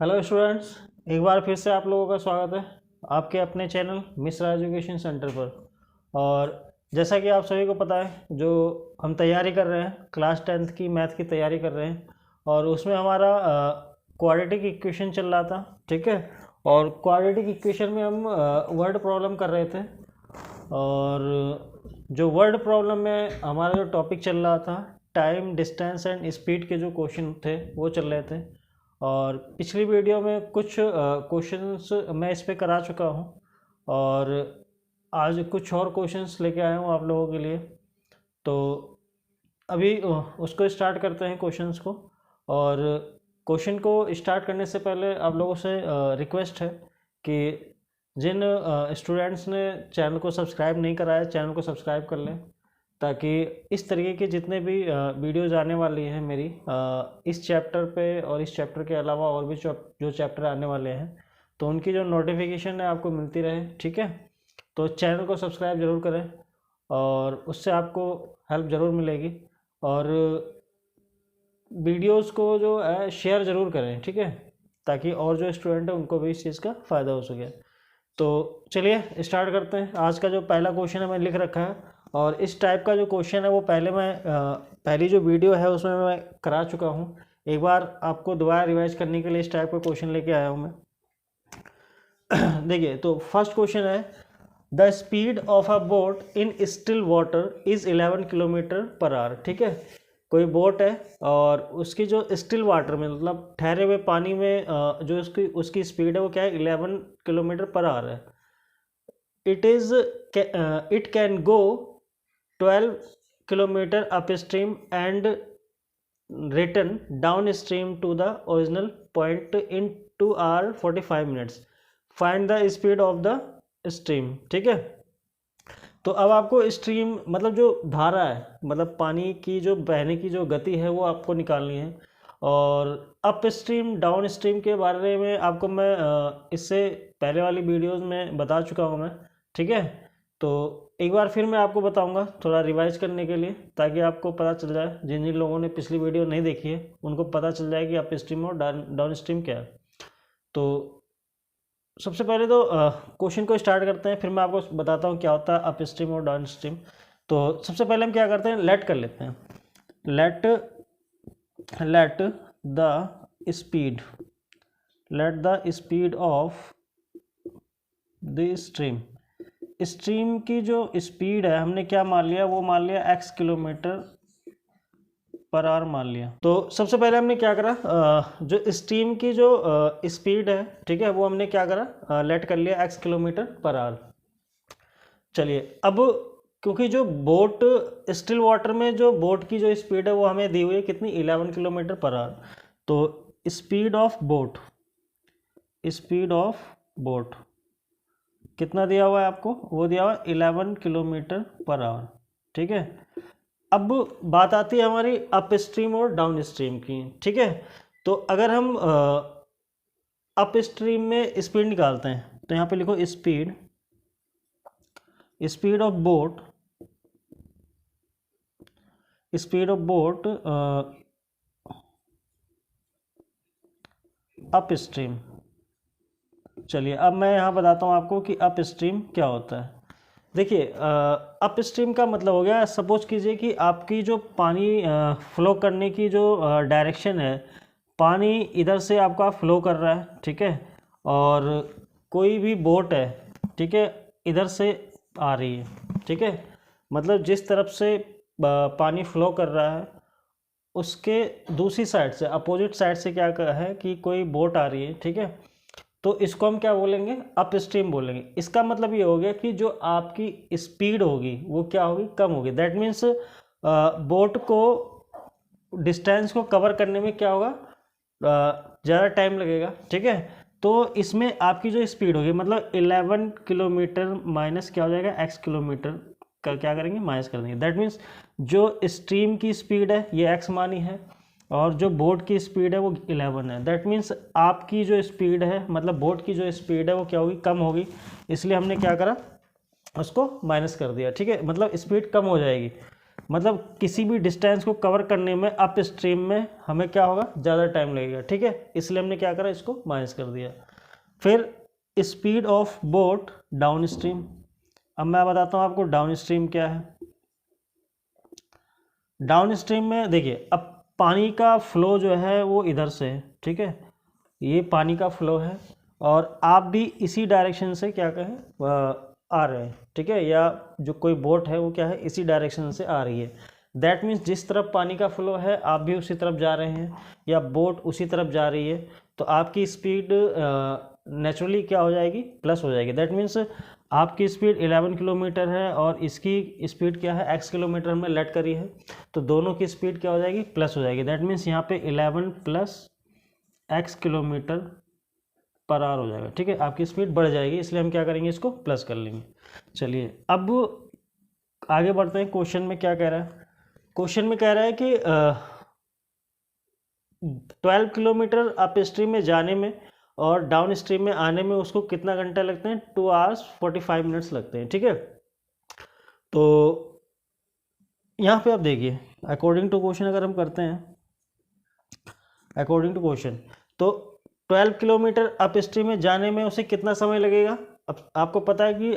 Hello students, एक बार फिर से आप लोगों का स्वागत है आपके अपने चैनल मिश्रा एजुकेशन सेंटर पर। और जैसा कि आप सभी को पता है, जो हम तैयारी कर रहे हैं क्लास 10th की मैथ की तैयारी कर रहे हैं, और उसमें हमारा क्वाड्रेटिक इक्वेशन चल रहा था। ठीक है, और क्वाड्रेटिक इक्वेशन में हम वर्ड प्रॉब्लम कर रहे थे। और जो वर्ड प्रॉब्लम में हमारा जो टॉपिक चल रहा था, टाइम, डिस्टेंस एंड स्पीड के जो क्वेश्चन थे वो चल रहे थे। और पिछली वीडियो में कुछ क्वेश्चंस मैं इस पे करा चुका हूँ, और आज कुछ और क्वेश्चंस लेके आया हूँ आप लोगों के लिए। तो अभी उसको स्टार्ट करते हैं क्वेश्चंस को। और क्वेश्चन को स्टार्ट करने से पहले आप लोगों से रिक्वेस्ट है कि जिन स्टूडेंट्स ने चैनल को सब्सक्राइब नहीं करा है, चैनल को सब्सक्राइब कर लें, ताकि इस तरीके के जितने भी वीडियोज़ आने वाली हैं मेरी इस चैप्टर पे और इस चैप्टर के अलावा और भी जो चैप्टर आने वाले हैं, तो उनकी जो नोटिफिकेशन है आपको मिलती रहे। ठीक है, तो चैनल को सब्सक्राइब ज़रूर करें, और उससे आपको हेल्प ज़रूर मिलेगी। और वीडियोज़ को जो है शेयर ज़रूर करें, ठीक है, ताकि और जो स्टूडेंट हैं उनको भी इस चीज़ का फ़ायदा हो सके। तो चलिए स्टार्ट करते हैं। आज का जो पहला क्वेश्चन है मैं लिख रखा है, और इस टाइप का जो क्वेश्चन है वो पहले मैं पहली जो वीडियो है उसमें मैं करा चुका हूँ। एक बार आपको दोबारा रिवाइज करने के लिए इस टाइप का क्वेश्चन लेके आया हूँ मैं। देखिए, तो फर्स्ट क्वेश्चन है, the speed of a boat in still water is 11 kilometre per our. ठीक है, कोई बोट है और उसकी जो स्टिल वाटर में, मतलब ठहरे हुए पानी में जो उसकी स्पीड है वो क्या है, 11 किलोमीटर पर आवर है। It can go 12 kilometre up stream and return down stream to the original point in 2 hours 45 minutes। Find the speed of the stream. ठीक है, तो अब आपको स्ट्रीम मतलब जो धारा है, मतलब पानी की जो बहने की जो गति है वो आपको निकालनी है। और अप स्ट्रीम डाउन स्ट्रीम के बारे में आपको मैं इससे पहले वाली वीडियोस में बता चुका हूँ मैं। ठीक है, तो एक बार फिर मैं आपको बताऊंगा थोड़ा रिवाइज करने के लिए, ताकि आपको पता चल जाए, जिन जिन लोगों ने पिछली वीडियो नहीं देखी है उनको पता चल जाए कि अप स्ट्रीम और डाउन स्ट्रीम क्या है। तो सबसे पहले तो क्वेश्चन को स्टार्ट करते हैं, फिर मैं आपको बताता हूँ क्या होता है अप स्ट्रीम और डाउन स्ट्रीम। तो सबसे पहले हम क्या करते हैं, लेट कर लेते हैं। Let the speed of the stream की जो स्पीड है हमने क्या मान लिया, वो मान लिया x किलोमीटर पर आवर मान लिया। तो सबसे पहले हमने क्या करा, जो स्ट्रीम की जो स्पीड है, ठीक है, वो हमने क्या करा, लेट कर लिया x किलोमीटर पर आवर। चलिए, अब क्योंकि जो बोट स्टिल वाटर में जो बोट की जो स्पीड है वो हमें दी हुई है कितनी, 11 किलोमीटर पर आवर। तो स्पीड ऑफ बोट कितना दिया हुआ है आपको, वो दिया हुआ है 11 किलोमीटर पर आवर। ठीक है, अब बात आती है हमारी अप स्ट्रीम और डाउन स्ट्रीम की। ठीक है, तो अगर हम अप स्ट्रीम में स्पीड निकालते हैं तो यहाँ पे लिखो speed of boat up stream. चलिए, अब मैं यहाँ बताता हूँ आपको कि अप स्ट्रीम क्या होता है। देखिए, अप स्ट्रीम का मतलब हो गया, सपोज कीजिए कि आपकी जो पानी फ्लो करने की जो डायरेक्शन है, पानी इधर से आपका फ्लो कर रहा है। ठीक है, और कोई भी बोट है, ठीक है, इधर से आ रही है। ठीक है, मतलब जिस तरफ से पानी फ्लो कर रहा है उसके दूसरी साइड से, अपोजिट साइड से क्या है कि कोई बोट आ रही है। ठीक है, तो इसको हम क्या बोलेंगे, अप स्ट्रीम बोलेंगे। इसका मतलब ये हो गया कि जो आपकी स्पीड होगी वो क्या होगी, कम होगी। दैट मीन्स बोट को डिस्टेंस को कवर करने में क्या होगा, ज़्यादा टाइम लगेगा। ठीक है, तो इसमें आपकी जो स्पीड होगी, मतलब 11 किलोमीटर माइनस क्या हो जाएगा, x किलोमीटर का क्या करेंगे, माइनस कर देंगे। दैट मीन्स जो स्ट्रीम की स्पीड है ये x मानी है, और जो बोट की स्पीड है वो 11 है। दैट मीन्स आपकी जो स्पीड है, मतलब बोट की जो स्पीड है वो क्या होगी, कम होगी। इसलिए हमने क्या करा, उसको माइनस कर दिया। ठीक है, मतलब स्पीड कम हो जाएगी। मतलब किसी भी डिस्टेंस को कवर करने में अप स्ट्रीम में हमें क्या होगा, ज़्यादा टाइम लगेगा, ठीक है, इसलिए हमने क्या करा, इसको माइनस कर दिया। फिर speed of boat down stream. अब मैं बताता हूँ आपको डाउन स्ट्रीम क्या है। डाउन स्ट्रीम में देखिए, अब पानी का फ्लो जो है वो इधर से है, ठीक है, ये पानी का फ्लो है और आप भी इसी डायरेक्शन से क्या कहें आ रहे हैं, ठीक है, या जो कोई बोट है वो क्या है, इसी डायरेक्शन से आ रही है। दैट मीन्स जिस तरफ पानी का फ्लो है आप भी उसी तरफ जा रहे हैं या बोट उसी तरफ जा रही है, तो आपकी स्पीड नेचुरली क्या हो जाएगी, प्लस हो जाएगी। दैट मीन्स आपकी स्पीड 11 किलोमीटर है और इसकी स्पीड क्या है, x किलोमीटर में लेट करी है, तो दोनों की स्पीड क्या हो जाएगी, प्लस हो जाएगी। दैट मीन्स यहाँ पे 11 plus x kilometre per our हो जाएगा, ठीक है, आपकी स्पीड बढ़ जाएगी, इसलिए हम क्या करेंगे, इसको प्लस कर लेंगे। चलिए अब आगे बढ़ते हैं। क्वेश्चन में क्या कह रहा है, क्वेश्चन में कह रहा है कि 12 किलोमीटर अप स्ट्रीम में जाने में और डाउन स्ट्रीम में आने में उसको कितना घंटा लगते हैं, 2 आवर्स 45 मिनट्स लगते हैं, ठीक है। तो यहाँ पे आप देखिए, अकॉर्डिंग टू क्वेश्चन अगर हम करते हैं, अकॉर्डिंग टू क्वेश्चन, तो 12 किलोमीटर अप स्ट्रीम में जाने में उसे कितना समय लगेगा। अब आपको पता है कि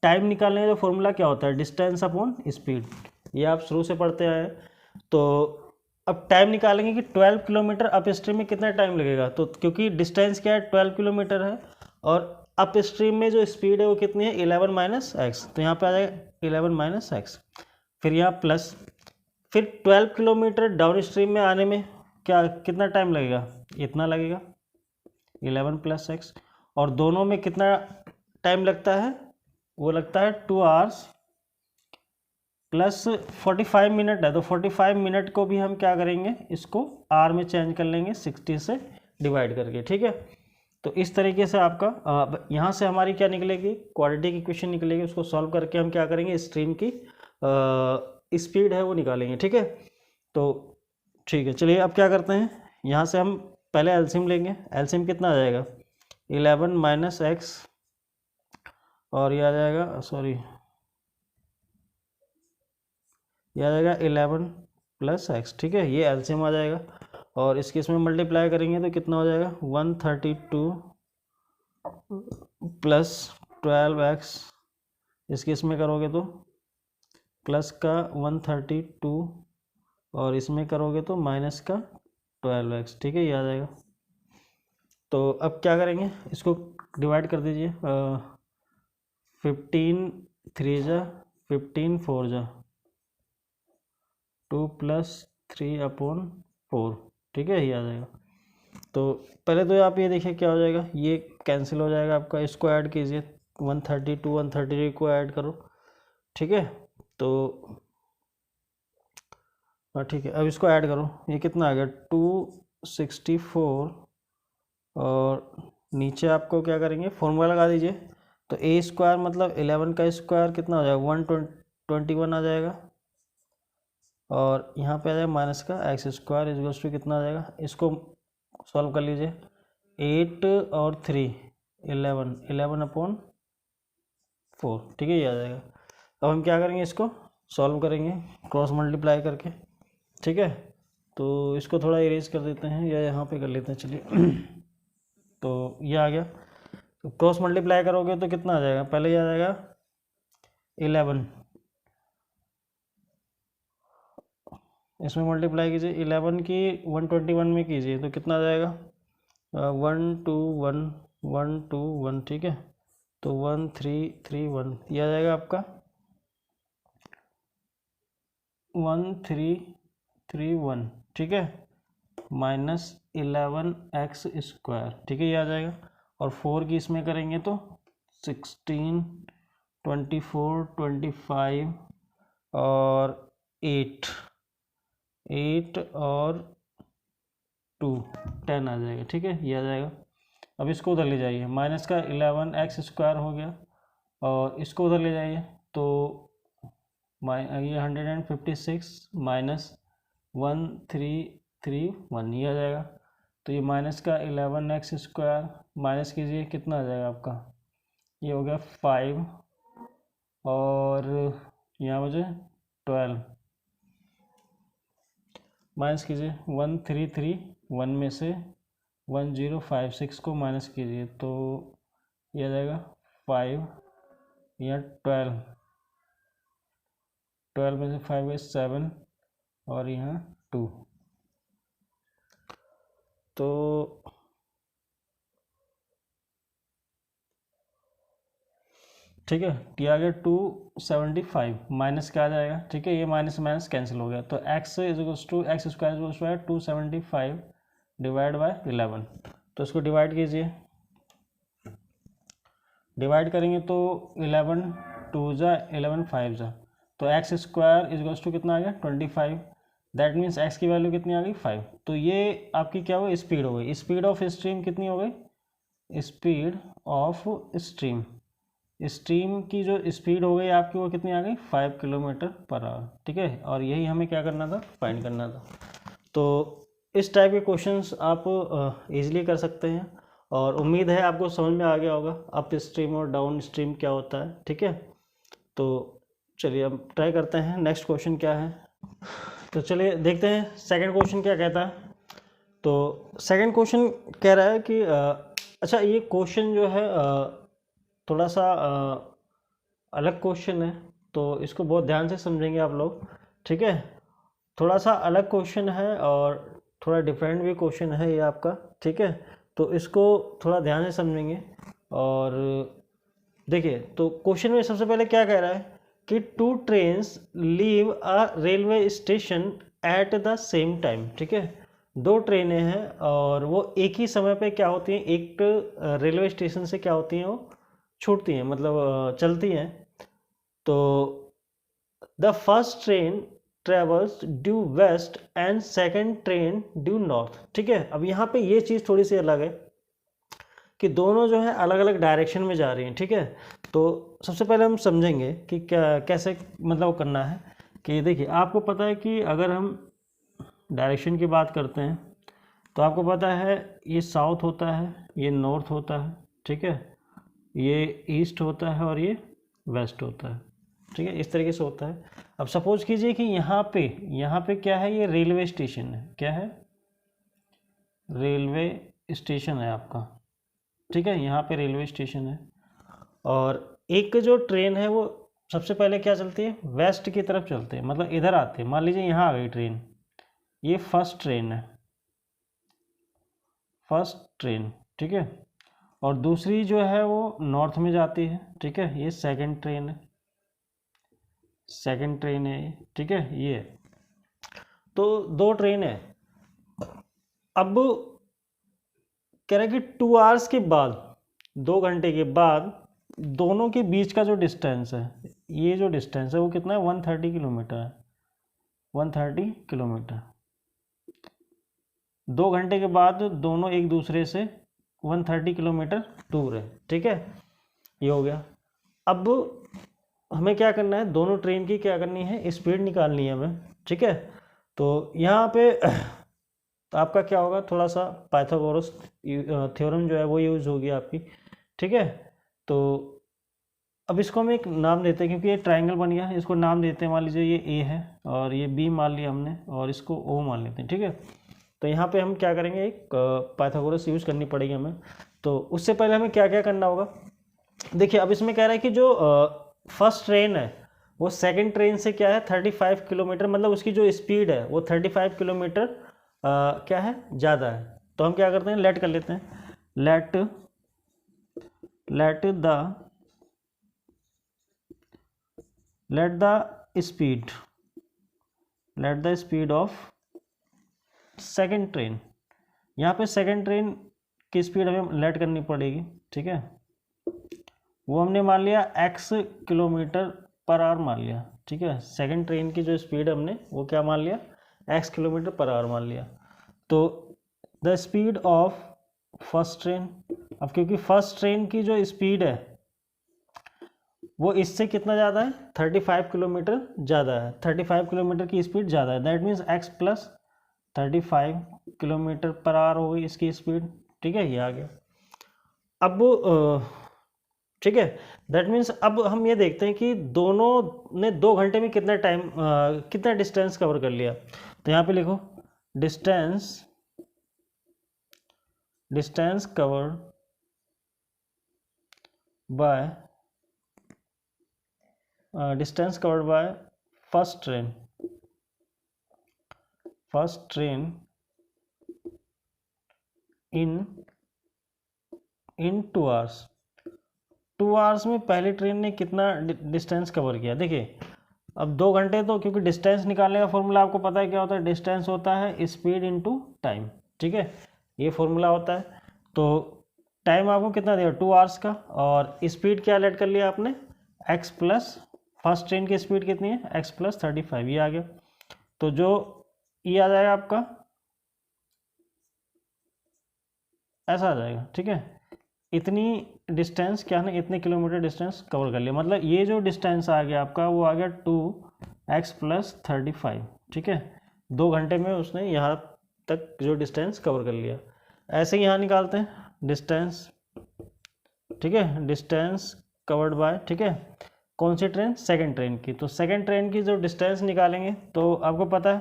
टाइम निकालने का जो फॉर्मूला क्या होता है, डिस्टेंस अपॉन स्पीड, ये आप शुरू से पढ़ते आए हैं। तो अब टाइम निकालेंगे कि 12 किलोमीटर अप स्ट्रीम में कितना टाइम लगेगा, तो क्योंकि डिस्टेंस क्या है, 12 किलोमीटर है और अप स्ट्रीम में जो स्पीड है वो कितनी है, 11 माइनस एक्स, तो यहाँ पे आ जाएगा 11 माइनस एक्स, फिर यहाँ प्लस, फिर 12 किलोमीटर डाउन स्ट्रीम में आने में क्या कितना टाइम लगेगा, इतना लगेगा 11 प्लस एक्स, और दोनों में कितना टाइम लगता है, वो लगता है 2 आवर्स प्लस 45 मिनट है, तो 45 मिनट को भी हम क्या करेंगे, इसको आर में चेंज कर लेंगे 60 से डिवाइड करके, ठीक है। तो इस तरीके से आपका यहाँ से हमारी क्या निकलेगी, क्वाड्रेटिक इक्वेशन निकलेगी, उसको सॉल्व करके हम क्या करेंगे, स्ट्रीम की स्पीड है वो निकालेंगे, ठीक है। तो ठीक है, चलिए अब क्या करते हैं, यहाँ से हम पहले एलसीएम लेंगे। एलसीएम कितना आ जाएगा, 11 माइनस एक्स, और ये आ जाएगा, सॉरी, ये आ जाएगा 11 प्लस एक्स, ठीक है, ये एलसीएम आ जाएगा, और इसके इसमें मल्टीप्लाई करेंगे तो कितना हो जाएगा, 132 प्लस 12x, इसके इसमें करोगे तो प्लस का 132 और इसमें करोगे तो माइनस का 12x, ठीक है, ये आ जाएगा। तो अब क्या करेंगे, इसको डिवाइड कर दीजिए, 15 3 जा 15 4 जा 2 प्लस 3 अपॉन 4, ठीक है, ये आ जाएगा। तो पहले तो आप ये देखिए क्या हो जाएगा, ये कैंसिल हो जाएगा आपका, इसको ऐड कीजिए, 132 133 को ऐड करो, ठीक है। तो हाँ ठीक है, अब इसको ऐड करो, ये कितना आ गया 264, और नीचे आपको क्या करेंगे, फॉर्मूला लगा दीजिए, तो ए स्क्वायर मतलब 11 का स्क्वायर कितना हो जाएगा, 121 आ जाएगा, और यहाँ पे आ जाएगा माइनस का एक्स स्क्वायर इज टू कितना आ जाएगा, इसको सॉल्व कर लीजिए, 8 और 3 11 11 अपॉन 4, ठीक है, ये आ जाएगा। अब हम क्या करेंगे, इसको सॉल्व करेंगे क्रॉस मल्टीप्लाई करके, ठीक है। तो इसको थोड़ा इरेज कर देते हैं या यहाँ पे कर लेते हैं, चलिए तो ये आ गया, तो क्रॉस मल्टीप्लाई करोगे तो कितना आ जाएगा, पहले ये आ जाएगा 11, इसमें मल्टीप्लाई कीजिए, 11 की 121 में कीजिए तो कितना आ जाएगा, 121 121, ठीक है, तो 1331, ये आ जाएगा आपका 1331, ठीक है, माइनस 11x स्क्वायर, ठीक है, ये आ जाएगा, और 4 की इसमें करेंगे तो 16 24 25 और 8 और 2 10 आ जाएगा, ठीक है, ये आ जाएगा। अब इसको उधर ले जाइए, माइनस का 11x स्क्वायर हो गया, और इसको उधर ले जाइए तो ये 156 माइनस 1331, ये आ जाएगा। तो ये माइनस का 11x स्क्वायर माइनस कीजिए, कितना आ जाएगा आपका, ये हो गया 5, और यहाँ बचे 12, माइनस कीजिए, 1331 में से 1056 को माइनस कीजिए तो ये आ जाएगा 5 या 12 में से 5 है 7 और यहाँ 2, तो ठीक है ये आ गया 275 माइनस क्या आ जाएगा, ठीक है ये माइनस माइनस कैंसिल हो गया, तो x is equals to x square is equals to 275 divide by 11, तो इसको डिवाइड कीजिए, डिवाइड करेंगे तो 11 2 जा 11 5 जा, तो x square is equals to कितना आ गया 25, दैट मीन्स x की वैल्यू कितनी आ गई 5, तो ये आपकी क्या हो गई स्पीड हो गई, स्पीड ऑफ स्ट्रीम कितनी हो गई, स्पीड ऑफ स्ट्रीम, स्ट्रीम की जो स्पीड हो गई आपकी वो कितनी आ गई 5 किलोमीटर पर आवर, ठीक है, और यही हमें क्या करना था फाइंड करना था। तो इस टाइप के क्वेश्चंस आप इजीली कर सकते हैं और उम्मीद है आपको समझ में आ गया होगा अप स्ट्रीम और डाउन स्ट्रीम क्या होता है, ठीक है। तो चलिए अब ट्राई करते हैं नेक्स्ट क्वेश्चन क्या है, तो चलिए देखते हैं सेकंड क्वेश्चन क्या कहता है। तो सेकंड क्वेश्चन कह रहा है कि अच्छा ये क्वेश्चन जो है थोड़ा सा अलग क्वेश्चन है, तो इसको बहुत ध्यान से समझेंगे आप लोग, ठीक है, थोड़ा सा अलग क्वेश्चन है और थोड़ा डिफरेंट भी क्वेश्चन है ये आपका, ठीक है, तो इसको थोड़ा ध्यान से समझेंगे। और देखिए तो क्वेश्चन में सबसे पहले क्या कह रहा है कि 2 trains leave a railway station at the same time, ठीक है, 2 ट्रेनें हैं और वो एक ही समय पे क्या होती हैं, एक रेलवे स्टेशन से क्या होती हैं वो छूटती हैं, मतलब चलती हैं। तो the first train travels due west and second train due north, ठीक है। अब यहाँ पे ये चीज़ थोड़ी सी अलग है कि दोनों जो है अलग अलग डायरेक्शन में जा रही हैं, ठीक है। तो सबसे पहले हम समझेंगे कि क्या कैसे मतलब करना है, कि देखिए आपको पता है कि अगर हम डायरेक्शन की बात करते हैं तो आपको पता है ये साउथ होता है, ये नॉर्थ होता है, ठीक है, ये ईस्ट होता है और ये वेस्ट होता है, ठीक है, इस तरीके से होता है। अब सपोज कीजिए कि यहाँ पे क्या है, ये रेलवे स्टेशन है, क्या है, रेलवे स्टेशन है आपका, ठीक है, यहाँ पे रेलवे स्टेशन है और एक जो ट्रेन है वो सबसे पहले क्या चलती है, वेस्ट की तरफ चलते हैं, मतलब इधर आते हैं, मान लीजिए यहाँ आ गई ट्रेन, ये फर्स्ट ट्रेन है, फर्स्ट ट्रेन, ठीक है, और दूसरी जो है वो नॉर्थ में जाती है, ठीक है, ये सेकंड ट्रेन है, सेकंड ट्रेन है ये, ठीक है, ये तो 2 ट्रेन है। अब कह रहा है कि 2 आवर्स के बाद, 2 घंटे के बाद दोनों के बीच का जो डिस्टेंस है, ये जो डिस्टेंस है वो कितना है 130 किलोमीटर है, 130 किलोमीटर, 2 घंटे के बाद दोनों एक दूसरे से 130 किलोमीटर दूर है, ठीक है, ये हो गया। अब हमें क्या करना है, दोनों ट्रेन की क्या करनी है, स्पीड निकालनी है हमें, ठीक है। तो यहाँ पे तो आपका क्या होगा, थोड़ा सा पाइथागोरस थ्योरम जो है वो यूज़ होगी आपकी, ठीक है। तो अब इसको हम एक नाम देते हैं क्योंकि ये ट्रायंगल बन गया, इसको नाम देते हैं, मान लीजिए ये ए है और ये बी मान लिया हमने और इसको ओ मान लेते हैं, ठीक है। तो यहाँ पे हम क्या करेंगे, एक पाइथागोरस यूज़ करनी पड़ेगी हमें। तो उससे पहले हमें क्या क्या करना होगा, देखिए अब इसमें कह रहा है कि जो फर्स्ट ट्रेन है वो सेकंड ट्रेन से क्या है 35 किलोमीटर, मतलब उसकी जो स्पीड है वो 35 किलोमीटर क्या है ज़्यादा है। तो हम क्या करते हैं, लेट कर लेते हैं, let the speed of second train, यहाँ पे सेकंड ट्रेन की स्पीड हमें लेट करनी पड़ेगी, ठीक है, वो हमने मान लिया x किलोमीटर पर आवर मान लिया, ठीक है, सेकंड ट्रेन की जो स्पीड हमने वो क्या मान लिया, x किलोमीटर पर आवर मान लिया। तो the speed of first train, अब क्योंकि फर्स्ट ट्रेन की जो स्पीड है वो इससे कितना ज़्यादा है, 35 किलोमीटर ज़्यादा है, 35 किलोमीटर की स्पीड ज़्यादा है, that means x plus 35 kilometre per our हो गई इसकी स्पीड, ठीक है, ये आ गया। अब ठीक है, दैट मीन्स अब हम ये देखते हैं कि दोनों ने 2 घंटे में कितना टाइम कितना डिस्टेंस कवर कर लिया। तो यहाँ पे लिखो distance covered by first train in 2 hours. 2 hours में पहली ट्रेन ने कितना डिस्टेंस कवर किया। देखिए अब 2 घंटे, तो क्योंकि डिस्टेंस निकालने का फॉर्मूला आपको पता है क्या होता है, डिस्टेंस होता है स्पीड इनटू टाइम, ठीक है, ये फॉर्मूला होता है। तो टाइम आपको कितना दिया 2 आवर्स का, और स्पीड क्या ऐड कर लिया आपने x प्लस फर्स्ट ट्रेन की स्पीड कितनी है x प्लस 35, ये आ गया। तो जो ये आ जाएगा आपका ऐसा आ जाएगा, ठीक है, इतनी डिस्टेंस क्या है, इतने किलोमीटर डिस्टेंस कवर कर लिया। मतलब ये जो डिस्टेंस आ गया आपका वो आ गया 2x प्लस 35, ठीक है, 2 घंटे में उसने यहाँ तक जो डिस्टेंस कवर कर लिया। ऐसे ही यहाँ निकालते हैं डिस्टेंस, ठीक है, डिस्टेंस कवर्ड बाय, ठीक है, कौन सी ट्रेन, सेकंड ट्रेन की। तो सेकंड ट्रेन की जो डिस्टेंस निकालेंगे तो आपको पता है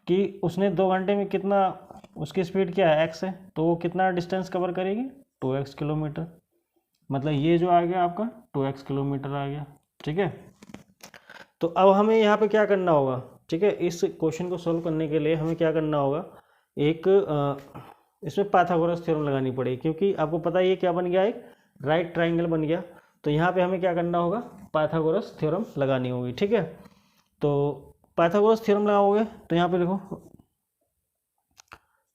कि उसने 2 घंटे में कितना, उसकी स्पीड क्या है x है, तो वो कितना डिस्टेंस कवर करेगी 2x किलोमीटर। मतलब ये जो आ गया आपका 2x किलोमीटर आ गया, ठीक है। तो अब हमें यहाँ पे क्या करना होगा, ठीक है, इस क्वेश्चन को सॉल्व करने के लिए हमें क्या करना होगा, एक इसमें पाइथागोरस थ्योरम लगानी पड़ेगी, क्योंकि आपको पता है ये क्या बन गया, एक राइट ट्राइंगल बन गया। तो यहाँ पे हमें क्या करना होगा, पाइथागोरस थ्योरम लगानी होगी, ठीक है। तो पाइथागोरस थ्योरम लगाओगे तो यहाँ पे लिखो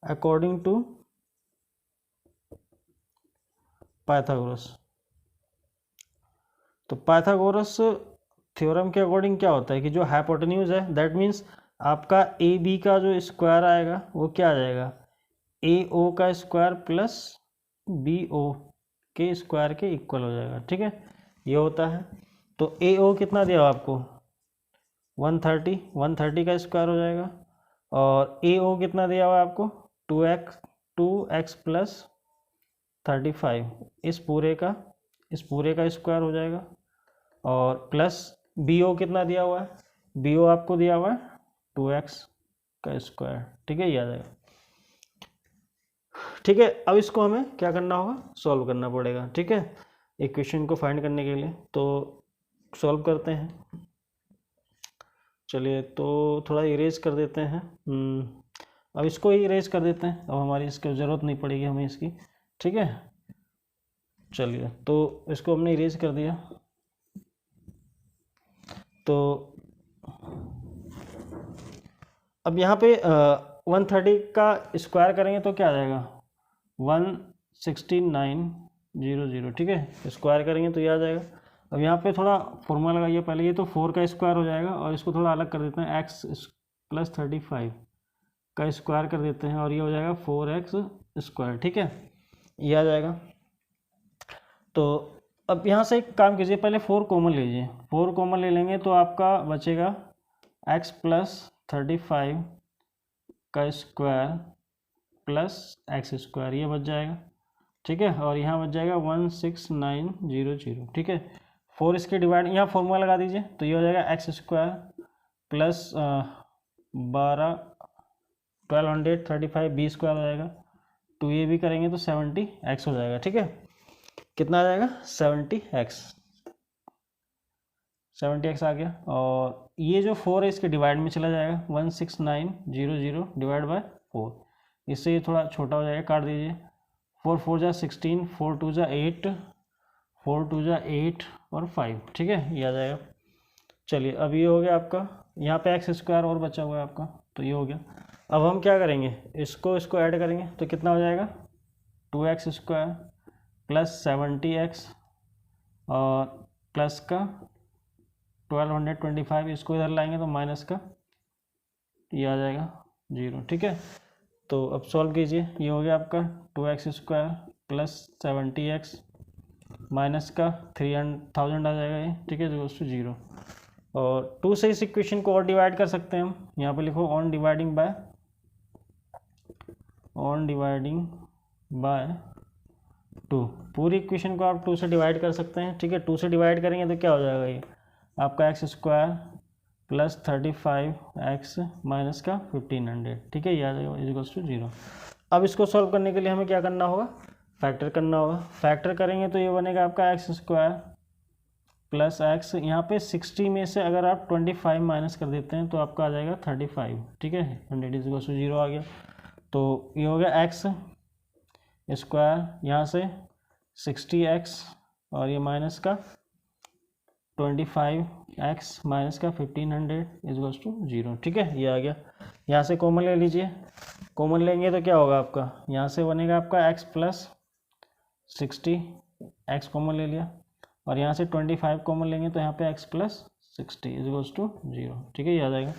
अकॉर्डिंग टू पाइथागोरस। तो पाइथागोरस थ्योरम के अकॉर्डिंग क्या होता है कि जो हाइपोटेन्यूज है, दैट मीन्स आपका ए बी का जो स्क्वायर आएगा वो क्या आ जाएगा, ए ओ का स्क्वायर प्लस बी ओ के स्क्वायर के इक्वल हो जाएगा, ठीक है, ये होता है। तो ए ओ कितना दिया आपको 130 का स्क्वायर हो जाएगा, और ए ओ कितना दिया हुआ आपको 2x प्लस 35, इस पूरे का स्क्वायर हो जाएगा, और प्लस बी ओ कितना दिया हुआ है, बी ओ आपको दिया हुआ है 2x का स्क्वायर, ठीक है, ये आ जाएगा, ठीक है। अब इसको हमें क्या करना होगा, सॉल्व करना पड़ेगा, ठीक है, इक्वेशन को फाइंड करने के लिए। तो सॉल्व करते हैं, चलिए तो थोड़ा इरेज कर देते हैं, अब इसको ही इरेज कर देते हैं, अब हमारी इसकी ज़रूरत नहीं पड़ेगी हमें इसकी, ठीक है। चलिए तो इसको हमने इरेज कर दिया। तो अब यहाँ पे 130 का स्क्वायर करेंगे तो क्या आ जाएगा 16900, ठीक है, स्क्वायर करेंगे तो ये आ जाएगा। अब यहाँ पे थोड़ा फॉर्मूला लगाइए पहले, ये तो 4 का स्क्वायर हो जाएगा, और इसको थोड़ा अलग कर देते हैं, x प्लस 35 का स्क्वायर कर देते हैं, और ये हो जाएगा 4x स्क्वायर, ठीक है, ये आ जाएगा। तो अब यहाँ से एक काम कीजिए, पहले 4 कॉमन लीजिए, 4 कॉमन ले लेंगे तो आपका बचेगा x प्लस 35 का स्क्वायर प्लस x स्क्वायर, ये बच जाएगा, ठीक है, और यहाँ बच जाएगा 16900, ठीक है। 4 इसके डिवाइड, यहाँ फॉर्मूला लगा दीजिए, तो ये हो जाएगा x square plus 1235 B square हो जाएगा, तो ये भी करेंगे तो 70x हो जाएगा, ठीक है, कितना आ जाएगा 70x आ गया। और ये जो 4 है इसके डिवाइड में चला जाएगा, 16900 डिवाइड बाय 4, इससे ये थोड़ा छोटा हो जाएगा, काट दीजिए, 4 4 जा 16, 4 2 जा 8, 4 2 जा 8 और 5, ठीक है, ये आ जाएगा। चलिए अब ये हो गया आपका, यहाँ पे x स्क्वायर और बचा हुआ है आपका, तो ये हो गया। अब हम क्या करेंगे, इसको ऐड करेंगे तो कितना हो जाएगा 2x स्क्वायर प्लस 70x और प्लस का 1225, इसको इधर लाएंगे तो माइनस का ये आ जाएगा 0, ठीक है। तो अब सॉल्व कीजिए, ये हो गया आपका 2x square plus 70x minus का 3000 आ जाएगा ये, ठीक है, जो 0। और 2 से इस इक्वेशन को और डिवाइड कर सकते हैं हम, यहाँ पे लिखो ऑन डिवाइडिंग बाय 2, पूरी इक्वेशन को आप 2 से डिवाइड कर सकते हैं, ठीक है। 2 से डिवाइड करेंगे तो क्या हो जाएगा, ये आपका x square plus 35x minus का 1500, ठीक है, ये आ जाएगा इज टू 0। अब इसको सॉल्व करने के लिए हमें क्या करना होगा, फैक्टर करना होगा। फैक्टर करेंगे तो ये बनेगा आपका एक्स स्क्वायर प्लस एक्स, यहाँ पे 60 में से अगर आप 25 माइनस कर देते हैं तो आपका आ जाएगा 35, ठीक है, 100 इज टू 0 आ गया। तो ये हो गया एक्स स्क्वायर, यहाँ से 60x और ये माइनस का 25x माइनस का 1500 इज टू 0, ठीक है, ये आ गया। यहाँ से कॉमन ले लीजिए, कॉमन लेंगे तो क्या होगा आपका, यहाँ से बनेगा आपका x प्लस 60, x कॉमन ले लिया, और यहाँ से 25 कॉमन लेंगे तो यहाँ पे x प्लस 60 इज टू 0, ठीक है, ये आ जाएगा।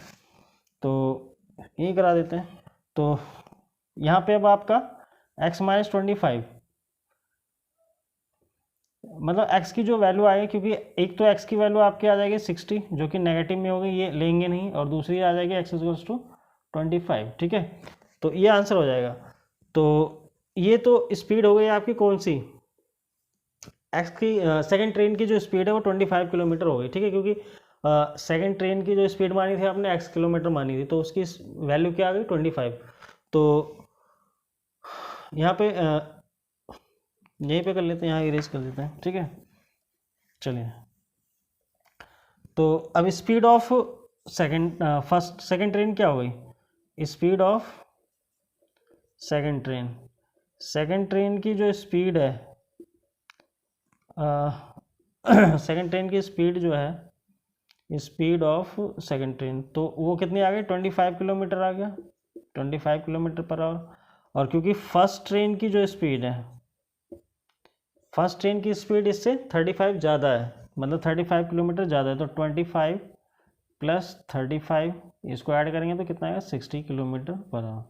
तो यही करा देते हैं। तो यहाँ पे अब आपका x माइनस 25, मतलब x की जो वैल्यू आएगी, क्योंकि एक तो x की वैल्यू आपकी आ जाएगी 60 जो कि नेगेटिव में होगी, ये लेंगे नहीं, और दूसरी आ जाएगी x इक्वल्स टू 25, ठीक है, तो ये आंसर हो जाएगा। तो ये तो स्पीड हो गई आपकी कौन सी, x की सेकंड ट्रेन की जो स्पीड है वो 25 किलोमीटर हो गई, ठीक है, क्योंकि सेकंड ट्रेन की जो स्पीड मानी थी आपने x किलोमीटर मानी थी, तो उसकी वैल्यू क्या आ गई 25। तो यहाँ पे यहीं पे कर लेते हैं, यहाँ इरेज कर देते हैं, ठीक है, चलिए। तो अब स्पीड ऑफ सेकंड ट्रेन क्या हो गई, स्पीड ऑफ सेकंड ट्रेन की जो स्पीड है, सेकंड ट्रेन की स्पीड जो है, स्पीड ऑफ सेकंड ट्रेन, तो वो कितनी आ गई, 25 किलोमीटर आ गया, 25 किलोमीटर पर आवर। और क्योंकि फर्स्ट ट्रेन की जो स्पीड है, फर्स्ट ट्रेन की स्पीड इससे 35 ज़्यादा है, मतलब 35 किलोमीटर ज़्यादा है, तो 25 प्लस 35 इसको ऐड करेंगे तो कितना आएगा 60 किलोमीटर पर आवर।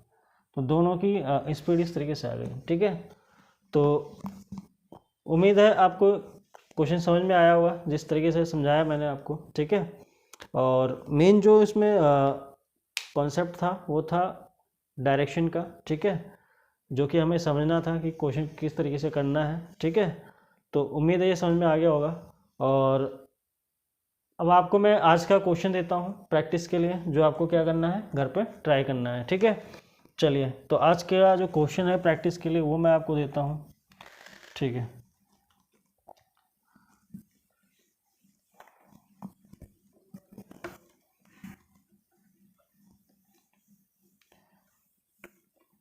तो दोनों की स्पीड इस तरीके से आ गई, ठीक है। तो उम्मीद है आपको क्वेश्चन समझ में आया होगा जिस तरीके से समझाया मैंने आपको, ठीक है। और मेन जो इसमें कॉन्सेप्ट था वो था डायरेक्शन का, ठीक है, जो कि हमें समझना था कि क्वेश्चन किस तरीके से करना है, ठीक है। तो उम्मीद है ये समझ में आ गया होगा। और अब आपको मैं आज का क्वेश्चन देता हूँ प्रैक्टिस के लिए, जो आपको क्या करना है, घर पे ट्राई करना है, ठीक है। चलिए, तो आज का जो क्वेश्चन है प्रैक्टिस के लिए वो मैं आपको देता हूँ, ठीक है।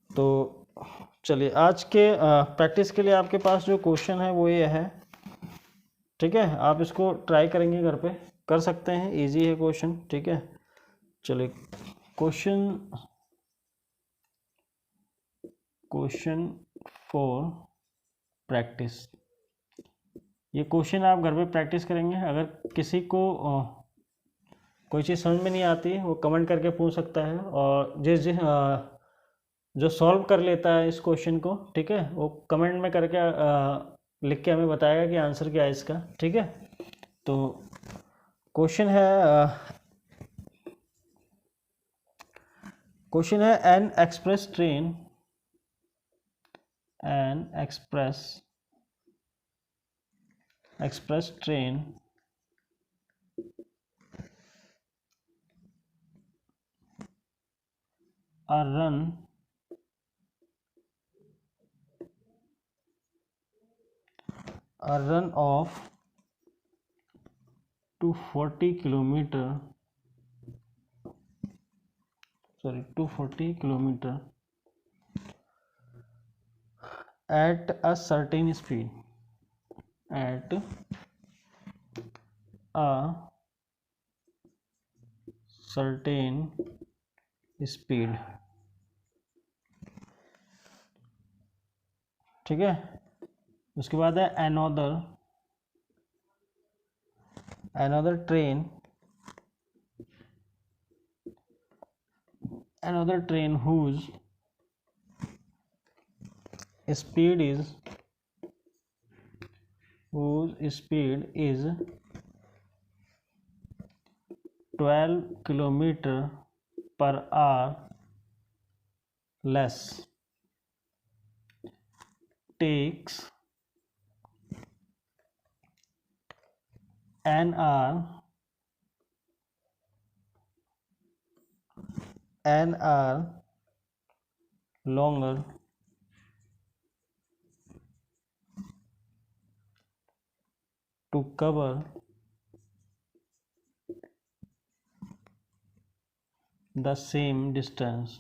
तो चलिए, आज के प्रैक्टिस के लिए आपके पास जो क्वेश्चन है वो ये है, ठीक है, आप इसको ट्राई करेंगे घर पे, कर सकते हैं, इजी है क्वेश्चन, ठीक है। चलिए, क्वेश्चन फॉर प्रैक्टिस, ये क्वेश्चन आप घर पे प्रैक्टिस करेंगे। अगर किसी को कोई चीज़ समझ में नहीं आती वो कमेंट करके पूछ सकता है, और जिस जिस जो सॉल्व कर लेता है इस क्वेश्चन को, ठीक है, वो कमेंट में करके लिख के हमें बताएगा कि आंसर क्या है इसका, ठीक है। तो क्वेश्चन है N express train a run of 240 kilometer at a certain speed, ठीक है। उसके बाद है another train whose speed is 12 kilometer per hour less takes an hour and are longer to cover the same distance.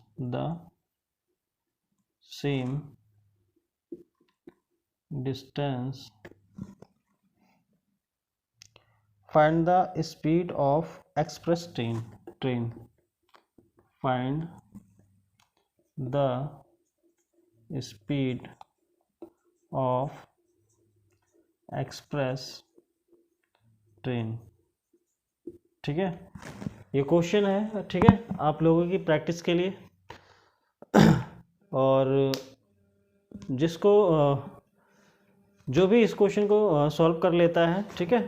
Find the speed of express train. Find the speed of express train. ठीक है, ये question है, ठीक है, आप लोगों की practice के लिए। और जिसको जो भी इस क्वेश्चन को सॉल्व कर लेता है, ठीक है,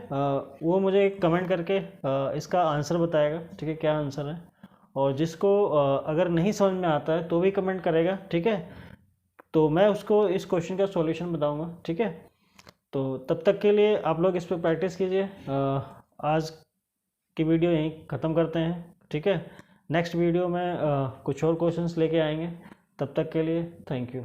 वो मुझे कमेंट करके इसका आंसर बताएगा, ठीक है, क्या आंसर है। और जिसको अगर नहीं समझ में आता है तो भी कमेंट करेगा, ठीक है, तो मैं उसको इस क्वेश्चन का सॉल्यूशन बताऊंगा, ठीक है। तो तब तक के लिए आप लोग इस पर प्रैक्टिस कीजिए। आज की वीडियो यहीं ख़त्म करते हैं, ठीक है। नेक्स्ट वीडियो में कुछ और क्वेश्चंस लेके आएंगे। तब तक के लिए थैंक यू।